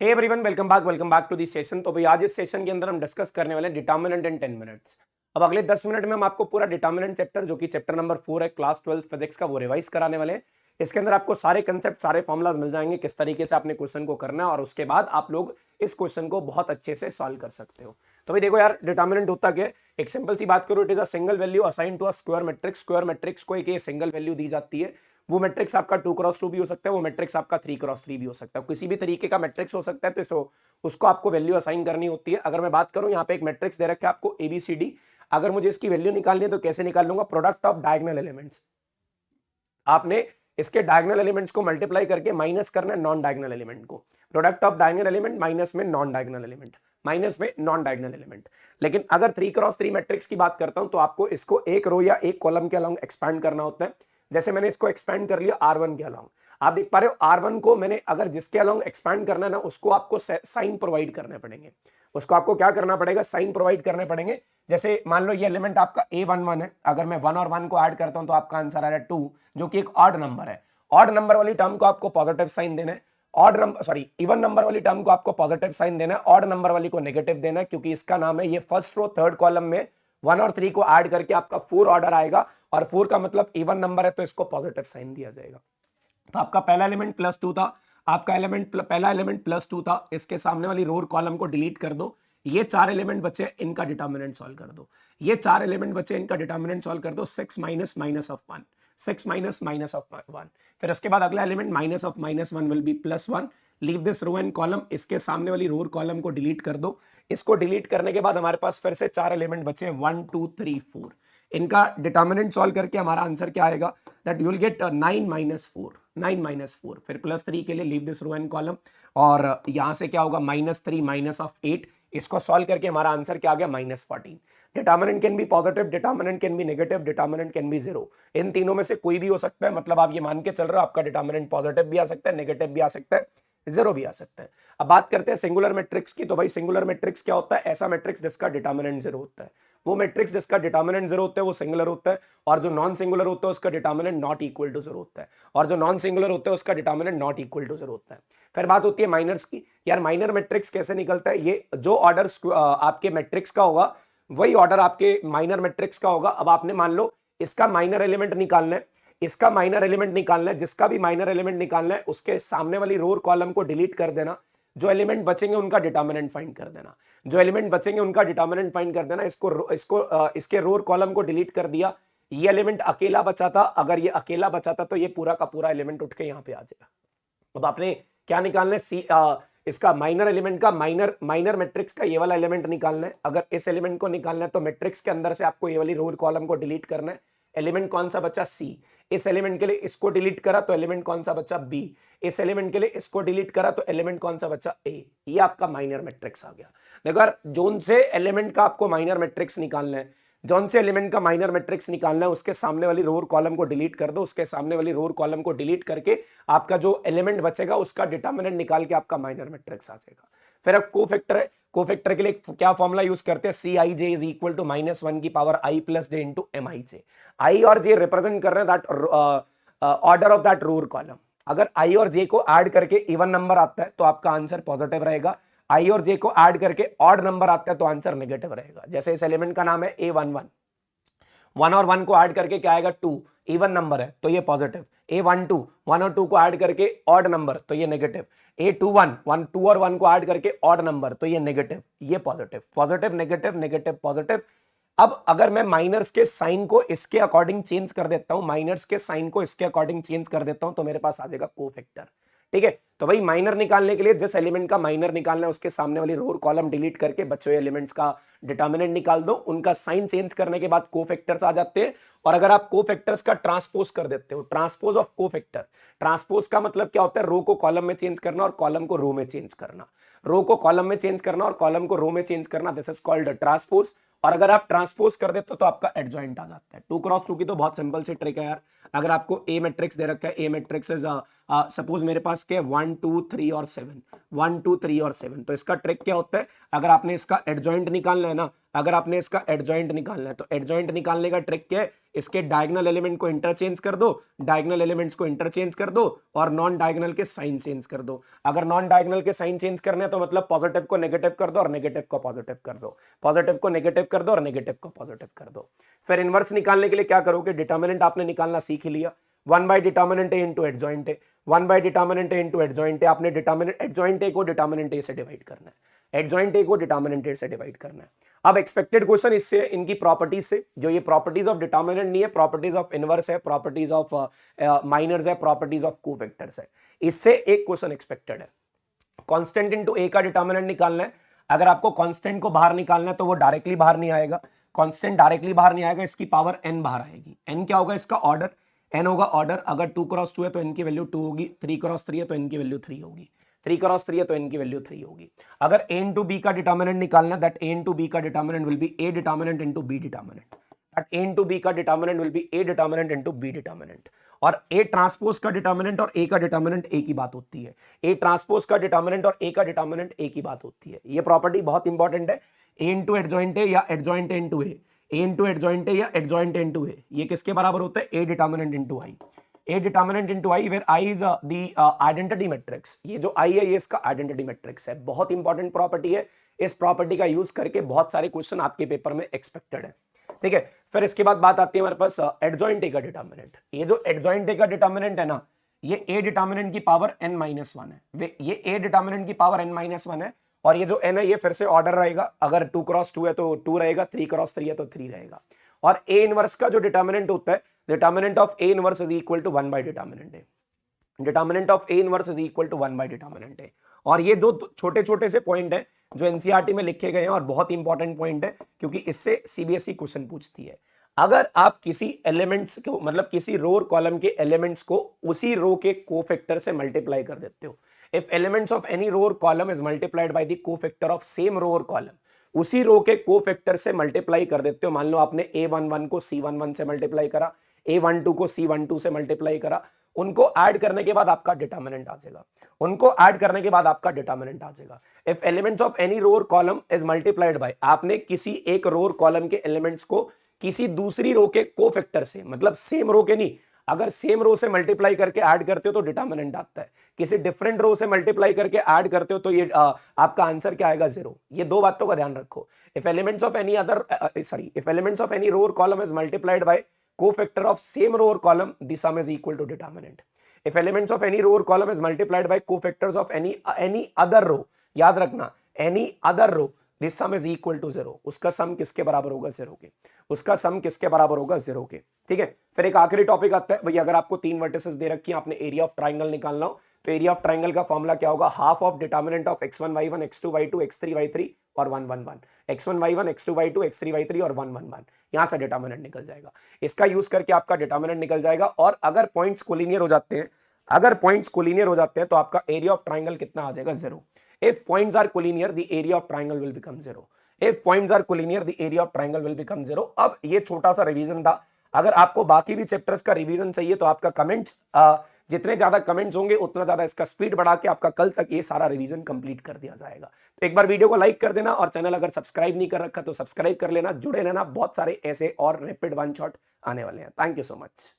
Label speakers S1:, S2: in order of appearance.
S1: Hey everyone, welcome back to the session. तो भाई आज इस सेशन के अंदर हम डिस्कस करने वाले हैं डिटर्मिनेंट इन 10 मिनट्स। अब अगले 10 मिनट में हम आपको पूरा डिटर्मिनेंट चैप्टर जो कि चैप्टर नंबर 4 है क्लास 12 फिजिक्स का, वो रिवाइज कराने वाले हैं। इसके अंदर आपको सारे कंसेप्ट, सारे फॉर्मुलाज मिल जाएंगे, किस तरीके से आपने क्वेश्चन को करना है और उसके बाद आप लोग इस क्वेश्चन को बहुत अच्छे से सॉल्व कर सकते हो। तो भाई देखो यार, डिटर्मिनेंट होता क्या है? एक सिंपल सी बात करूं, it is a single value assign to a square matrix. Square matrix को एक सिंगल वैल्यू दी जाती है। वो मैट्रिक्स आपका 2x2 भी हो सकता है, वो मैट्रिक्स आपका 3x3 भी हो सकता है, किसी भी तरीके का मैट्रिक्स हो सकता है। तो उसको आपको वैल्यू असाइन करनी होती है। अगर मैं बात करूं, यहाँ पे एक मैट्रिक्स दे रखा है आपको ABCD। अगर मुझे इसकी वैल्यू निकालनी है तो कैसे निकाल लूंगा? Product of diagonal elements. आपने इसके डायगोनल एलिमेंट्स को मल्टीप्लाई करके माइनस करना है नॉन डायगोनल एलिमेंट को। Product of diagonal element minus में नॉन डायगोनल एलिमेंट, माइनस में नॉन डायगोनल एलिमेंट। लेकिन अगर 3x3 मैट्रिक्स की बात करता हूं तो आपको इसको एक रो या एक कॉलम के अलोंग एक्सपैंड करना होता है। जैसे मैंने इसको एक्सपैंड कर लिया R1 के अलोंग। आप देख पा रहे हो R1 को मैंने अगर जिसके अलोंग एक्सपैंड करना है ना, उसको आपको साइन प्रोवाइड करने पड़ेंगे। उसको आपको क्या करना पड़ेगा? साइन प्रोवाइड करने पड़ेंगे। जैसे मान लो ये एलिमेंट आपका A11 है, अगर मैं 1 और 1 को ऐड करता हूं तो आपका आंसर आ रहा है 2, जो कि एक ऑड नंबर है। ऑड नंबर वाली टर्म को आपको पॉजिटिव साइन देना है। इवन नंबर वाली टर्म को आपको पॉजिटिव साइन देना है, ऑड नंबर वाली को नेगेटिव देना है, क्योंकि इसका नाम है, ये फर्स्ट रो थर्ड कॉलम में 1 और 3 को ऐड करके आपका 4 ऑर्डर आएगा, और 4 का मतलब इवन नंबर है तो इसको पॉजिटिव साइन दिया जाएगा। तो आपका पहला एलिमेंट +2 था, आपका पहला एलिमेंट +2 था। इसके सामने वाली रो कॉलम को डिलीट कर दो। ये 4 एलिमेंट बचे, इनका डिटर्मिनेंट सॉल्व कर दो। ये 4 एलिमेंट बचे, इनका डिटर्मिनेंट सॉल्व कर दो। 6 minus minus of 1, 6 minus minus of 1। फिर उसके बाद अगला element minus of -1 will be +1। Leave this row and column. इसके सामने वाली रो कॉलम को डिलीट कर दो। इसको डिलीट करने के बाद हमारे पास फिर से 4 एलिमेंट बचे, 1 2 3 4। इनका डिटर्मिनेंट सॉल्व करके हमारा आंसर क्या आएगा? That you will get 9 minus 4, 9 minus 4। फिर +3 के लिए leave this row and column, और यहां से क्या होगा? -3 माइनस ऑफ 8। इसको सॉल्व करके हमारा आंसर क्या आ गया? -14। Determinant can be positive, determinant can be negative, determinant can be 0। इन तीनों में से कोई भी हो सकता है। मतलब आप ये मान के चल रहे हो आपका डिटर्मिनेंट पॉजिटिव भी आ सकता है, नेगेटिव भी आ सकता है, 0 भी आ सकता है। अब बात करते हैं सिंगुलर मैट्रिक्स की। तो भाई सिंगुलर मैट्रिक्स क्या होता है? ऐसा मैट्रिक्स जिसका डिटर्मिनेंट 0 होता है। वो मैट्रिक्स जिसका डिटर्मिनेंट 0 होता है वो सिंगुलर होता है, और जो नॉन सिंगुलर होता है उसका डिटर्मिनेंट नॉट इक्वल टू 0 होता है, और जो नॉन सिंगुलर होता है उसका डिटर्मिनेंट नॉट इक्वल टू 0 होता है। फिर बात होती है माइनर्स की। यार माइनर मैट्रिक्स कैसे निकलता है? ये जो ऑर्डर आपके मैट्रिक्स का होगा वही ऑर्डर आपके माइनर मैट्रिक्स का होगा। अब आपने मान लो इसका माइनर एलिमेंट निकालना है, इसका माइनर एलिमेंट निकालना है, जिसका भी माइनर एलिमेंट निकालना है उसके सामने वाली रो कॉलम को डिलीट कर देना। जो एलिमेंट बचेंगे उनका डिटर्मिनेंट फाइंड कर देना। जो एलिमेंट बचेंगे उनका डिटर्मिनेंट फाइंड कर देना। इसके रो कॉलम को डिलीट कर दिया। ये एलिमेंट अकेला बचा था, अगर ये अकेला बचा था तो ये पूरा का पूरा एलिमेंट उठ के यहां पे आ जाएगा। अब आपने क्या निकालना है? इसका माइनर एलिमेंट का माइनर मैट्रिक्स का ये वाला एलिमेंट निकालना है। अगर इस एलिमेंट को निकालना है तो मैट्रिक्स के अंदर से आपको ये वाली रो कॉलम को डिलीट करना है। एलिमेंट कौन सा बचा? C। इस एलिमेंट के लिए इसको डिलीट करा तो एलिमेंट कौन सा बचा? B। इस एलिमेंट के लिए इसको डिलीट करा तो एलिमेंट कौन सा बचा? A। ये आपका माइनर मैट्रिक्स आ गया। देखो यार, जोन से एलिमेंट का आपको माइनर मैट्रिक्स निकालना है, जौन से एलिमेंट का माइनर मैट्रिक्स निकालना है उसके सामने वाली रो कॉलम को डिलीट कर दो। उसके सामने वाली रो कॉलम को डिलीट करके आपका जो एलिमेंट बचेगा उसका डिटर्मिनेंट निकाल के आपका माइनर मैट्रिक्स आ जाएगा। फिर अब कोफैक्टर है। कोफैक्टर के लिए क्या फॉर्मूला यूज करते हैं? Cij इज इक्वल टू -1 की power i plus j into Mij। I और जे रिप्रेजेंट कर रहे हैं that order of that row column. अगर i और j को ऐड करके इवन नंबर आता है तो आपका आंसर पॉजिटिव रहेगा। i और j को ऐड करके ऑड नंबर आता है तो आंसर नेगेटिव रहेगा। जैसे इस एलिमेंट का नाम है A11, 1 और 1 को ऐड करके क्या आएगा? 2। इवन नंबर है तो ये पॉजिटिव। A12, 1 और 2 को ऐड करके ऑड नंबर तो ये नेगेटिव। A21, 2 और 1 को ऐड करके ऑड नंबर तो ये नेगेटिव, ये positive. Positive negative, negative positive. अब अगर मैं माइनर्स के साइन को इसके अकॉर्डिंग चेंज कर देता हूं, माइनर्स के साइन को इसके अकॉर्डिंग चेंज कर देता हूं तो मेरे पास आ जाएगा कोफैक्टर। ठीक है, तो भाई माइनर निकालने के लिए जिस एलिमेंट का माइनर निकालना है उसके सामने वाली रो कॉलम डिलीट करके बचे हुए एलिमेंट्स का डिटर्मिनेंट निकाल दो। उनका साइन चेंज करने के बाद कोफैक्टर्स आ जाते हैं। और अगर आप कोफैक्टर्स का ट्रांसपोज कर देते हो, ट्रांसपोज ऑफ कोफैक्टर, ट्रांसपोज का मतलब क्या होता है? रो को कॉलम में चेंज करना और कॉलम को रो में चेंज करना। रो को कॉलम में चेंज करना और कॉलम को रो में चेंज करना, दिस इज कॉल्ड ट्रांसपोज। और अगर आप ट्रांसपोज कर देते हो तो आपका एडजॉइंट आ जाता है। 2x2 की तो बहुत सिंपल सी ट्रिक है यार। अगर आपको ए मैट्रिक्स दे रखा है, ए मैट्रिक्स इज सपोज मेरे पास क्या है 1 2 3 और 7, 1 2 3 और 7। तो इसका ट्रिक क्या होता है, अगर आपने इसका एडजॉइंट निकालना है ना, अगर आपने इसका एडजॉइंट निकालना है तो एडजॉइंट निकालने का ट्रिक क्या है, इसके डायगोनल एलिमेंट को इंटरचेंज कर दो, डायगोनल एलिमेंट्स को इंटरचेंज कर दो और नॉन डायगोनल के साइन चेंज कर दो। अगर नॉन डायगोनल के साइन चेंज करने हैं तो मतलब पॉजिटिव को नेगेटिव कर दो और नेगेटिव को पॉजिटिव कर दो, पॉजिटिव को नेगेटिव कर दो और नेगेटिव को पॉजिटिव कर दो। फिर इनवर्स निकालने के लिए क्या करोगे, डिटर्मिनेंट आपने निकालना सीख ही लिया, 1 by determinant A into adjoint A, 1 by determinant A into adjoint A. आपने डिटर्मिनेंट एडजॉइंट ए को डिटर्मिनेंट ए से डिवाइड करना है, एडजॉइंट ए को डिटर्मिनेंट ए से डिवाइड करना है। अब एक्सपेक्टेड क्वेश्चन इससे इनकी प्रॉपर्टीज से, जो ये प्रॉपर्टीज ऑफ डिटर्मिनेंट नहीं है, प्रॉपर्टीज ऑफ इनवर्स है, प्रॉपर्टीज ऑफ माइनर्स है, प्रॉपर्टीज ऑफ कोवेक्टर्स है, इससे एक क्वेश्चन एक्सपेक्टेड है। कांस्टेंट इनटू ए का डिटर्मिनेंट निकालना है। अगर आपको कांस्टेंट को बाहर निकालना है तो वो डायरेक्टली बाहर नहीं आएगा, कांस्टेंट डायरेक्टली बाहर नहीं आएगा, इसकी पावर n बाहर आएगी। n क्या होगा, इसका ऑर्डर, n होगा ऑर्डर। अगर 2 क्रॉस 2 है तो n की वैल्यू 2 होगी, 3 क्रॉस 3 है तो n की वैल्यू 3 होगी, 3 क्रॉस 3 है तो n की वैल्यू 3 होगी। अगर a इंटू b का डिटर्मिनेंट निकालना, दैट a इंटू b का determinant will be a determinant into b determinant, that a into b का determinant will be a determinant into b determinant. और a ट्रांसपोज का determinant और a का determinant एक ही बात होती है, a ट्रांसपोज का डिटर्मिनेंट और a का डिटर्मिनेंट एक ही बात होती है। ये प्रॉपर्टी बहुत इंपॉर्टेंट है, a इंटू एडजॉइंट ए या adjoint A into A, a into adjoint A या एडजॉइंट ए इंटू ए, ये किसके बराबर होता है, a determinant into i, a determinant into i, where i is the identity matrix. ये जो i है ये इसका आइडेंटिटी मैट्रिक्स है, बहुत इंपॉर्टेंट प्रॉपर्टी है। इस प्रॉपर्टी का यूज करके बहुत सारे क्वेश्चन आपके पेपर में एक्सपेक्टेड है, ठीक है। फिर इसके बाद बात आती है हमारे पास एडजॉइंट ए का डिटर्मिनेंट। ये जो एडजॉइंट ए का डिटर्मिनेंट है ना, ये a डिटर्मिनेंट की पावर n-1 है, ये a डिटर्मिनेंट की पावर n-1 है। और ये जो n है ये फिर से ऑर्डर रहेगा, अगर 2 क्रॉस 2 है तो 2 रहेगा, 3 क्रॉस 3 है तो 3 रहेगा। और a इनवर्स का जो डिटर्मिनेंट होता है, determinant of a inverse is equal to 1 by determinant A, determinant of a inverse is equal to 1 by determinant A. और ये दो छोटे छोटे से पॉइंट है जो एनसीईआरटी में लिखे गए हैं और बहुत इंपॉर्टेंट पॉइंट है, क्योंकि इससे सीबीएसई क्वेश्चन पूछती है। अगर आप किसी एलिमेंट्स को, मतलब किसी रो और कॉलम के एलिमेंट्स को उसी रो के कोफैक्टर से मल्टीप्लाई कर देते हो, if elements of any row और column is multiplied by the cofactor of same row और कॉलम, उसी रो के कोफैक्टर से मल्टीप्लाई कर देते हो। मान लो आपने a11 को c11 से मल्टीप्लाई करा, a12 को c12 से मल्टीप्लाई करा, उनको ऐड करने के बाद आपका डिटर्मिनेंट आ जाएगा, उनको ऐड करने के बाद आपका डिटर्मिनेंट आ जाएगा। If elements of any row और कॉलम इज मल्टीप्लाइड बाय, आपने किसी एक रो और कॉलम के एलिमेंट्स को किसी दूसरी रो के कोफैक्टर से, मतलब सेम रो के नहीं, अगर सेम रो से मल्टीप्लाई करके ऐड करते हो तो डिटर्मिनेंट आता है, किसी डिफरेंट रो से मल्टीप्लाई करके ऐड करते हो तो ये आपका आंसर क्या आएगा, 0। ये दो बातों का ध्यान रखो। If elements of any other if elements of any row और column is multiplied by cofactor of same row और column, the sum is equal to determinant. If elements of any row और column is multiplied by cofactors of any other row, याद रखना any other row, this sum is equal to 0। उसका सम किसके बराबर होगा, 0 के, उसका सम किसके बराबर होगा, 0 के, ठीक है। फिर एक आखिरी टॉपिक आता है भैया, अगर आपको 3 वर्टिसेस दे रखी है, आपने एरिया ऑफ ट्राइंगल निकालना हो, तो एरिया ऑफ ट्राइंगल का फॉर्मूला क्या होगा, half of determinant of x1 y1 x2 y2 x3 y3 और 1 1 1, x1 y1 x2 y2 x3 y3 और 1 1 1, यहां से डिटर्मिनेंट निकल जाएगा। इसका यूज करके आपका डिटर्मिनेंट निकल जाएगा। और अगर पॉइंट्स कोलिनियर हो जाते हैं, अगर पॉइंट्स कोलिनियर हो जाते हैं तो आपका एरिया ऑफ ट्राइंगल कितना आ जाएगा, 0। If points are collinear, the area of triangle will become 0. If points are collinear, the area of triangle will become 0. अब ये छोटा सा रिवीजन था। अगर आपको बाकी भी चैप्टर्स का रिवीजन चाहिए तो आपका कमेंट्स, जितने ज्यादा कमेंट्स होंगे उतना ज्यादा इसका स्पीड बढ़ा के आपका कल तक ये सारा रिवीजन कंप्लीट कर दिया जाएगा। तो एक बार वीडियो को लाइक कर देना और चैनल अगर सब्सक्राइब नहीं कर रखा तो सब्सक्राइब कर लेना, जुड़े रहना, बहुत सारे ऐसे और रैपिड वन शॉट आने वाले हैं। Thank you so much.